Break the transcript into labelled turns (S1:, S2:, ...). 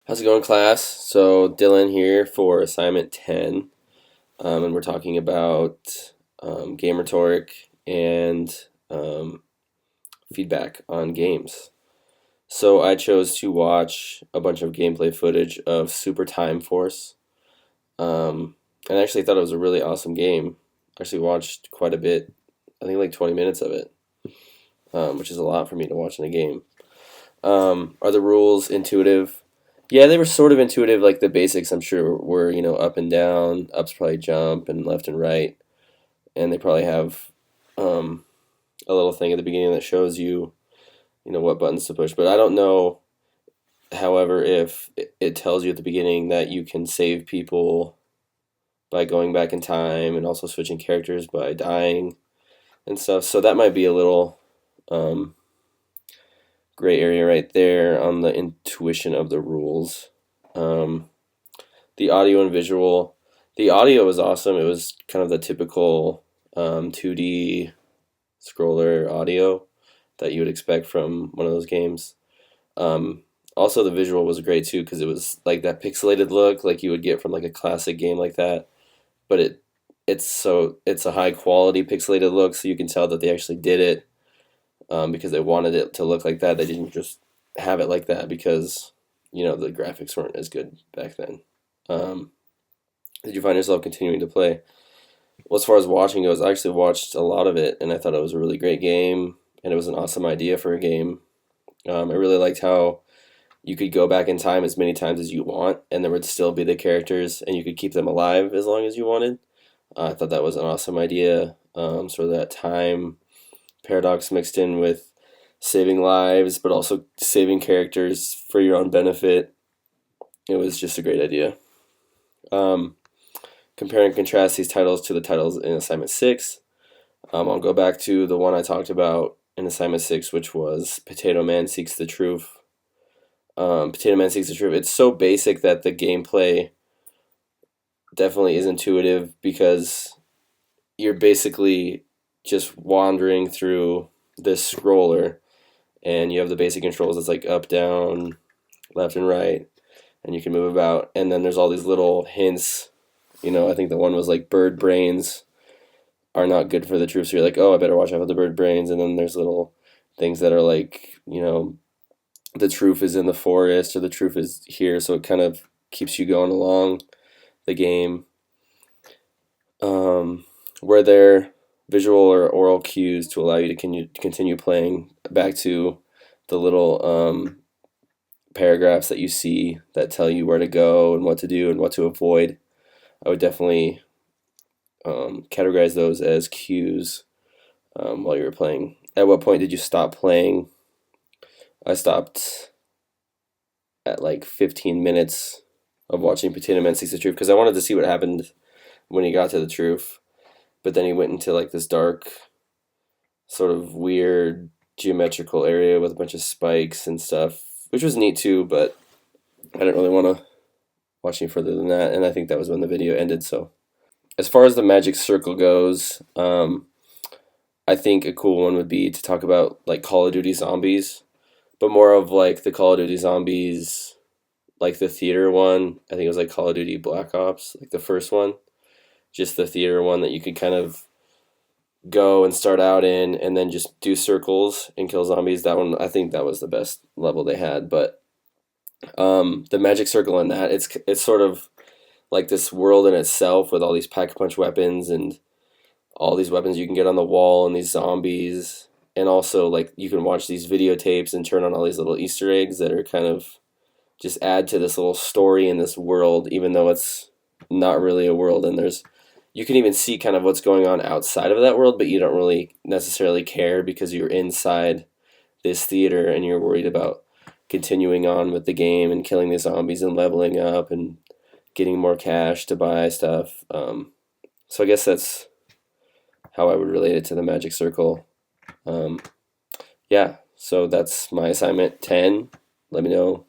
S1: How's it going, class? So Dylan here for assignment 10, and we're talking about game rhetoric and um, feedback on games. So I chose to watch a bunch of gameplay footage of Super Time Force, and I actually thought it was a really awesome game. I actually watched quite a bit, I think like 20 minutes of it, which is a lot for me to watch in a game. Are the rules intuitive? Yeah, they were sort of intuitive, like the basics, I'm sure, were, up and down. Up's probably jump and left and right. And they probably have um, a little thing at the beginning that shows you, what buttons to push. But I don't know, however, if it tells you at the beginning that you can save people by going back in time and also switching characters by dying and stuff. So that might be a little um, gray area right there on the intuition of the rules. Um, the audio and visual. The audio was awesome. It was kind of the typical 2D scroller audio that you would expect from one of those games. Um, Also, the visual was great too because it was like that pixelated look like you would get from like a classic game like that. But it's a high quality pixelated look, so you can tell that they actually did it because they wanted it to look like that. They didn't just have it like that because the graphics weren't as good back then. Um, did you find yourself continuing to play? Well, as far as watching goes, I actually watched a lot of it, and I thought it was a really great game, and it was an awesome idea for a game. I really liked how you could go back in time as many times as you want, and there would still be the characters, and you could keep them alive as long as you wanted. I thought that was an awesome idea. Sort of that time paradox mixed in with saving lives, but also saving characters for your own benefit. It was just a great idea. Um, Compare and contrast these titles to the titles in Assignment 6. I'll go back to the one I talked about in Assignment 6, which was Potato Man Seeks the Truth. Potato Man Seeks the Truth. It's so basic that the gameplay definitely is intuitive because you're basically just wandering through this scroller and you have the basic controls. It's like up, down, left, and right, and you can move about. And then there's all these little hints. I think the one was like bird brains are not good for the troops. So you're like, oh, I better watch out for the bird brains. And then there's little things that are like, the truth is in the forest or the truth is here. So it kind of keeps you going along the game. Were there visual or oral cues to allow you to continue playing back to the little paragraphs that you see that tell you where to go and what to do and what to avoid? I would definitely categorize those as cues while you were playing. At what point did you stop playing? I stopped at like 15 minutes of watching Potato Man Seeks the Truth because I wanted to see what happened when he got to the truth. But then he went into like this dark, sort of weird geometrical area with a bunch of spikes and stuff, which was neat too, but I didn't really want to watch any further than that, and I think that was when the video ended. So as far as the magic circle goes, I think a cool one would be to talk about like Call of Duty Zombies, but more of like the Call of Duty Zombies, like the theater one. I think it was like Call of Duty Black Ops, like the first one, just the theater one that you could kind of go and start out in and then just do circles and kill zombies. That one, I think that was the best level they had. But the magic circle in that, it's sort of like this world in itself with all these pack-a-punch weapons and all these weapons you can get on the wall and these zombies. And also, like, you can watch these videotapes and turn on all these little Easter eggs that are kind of just add to this little story in this world, even though it's not really a world. And you can even see kind of what's going on outside of that world, but you don't really necessarily care because you're inside this theater and you're worried about continuing on with the game and killing the zombies and leveling up and getting more cash to buy stuff. So I guess that's how I would relate it to the magic circle. Yeah, so that's my assignment 10. Let me know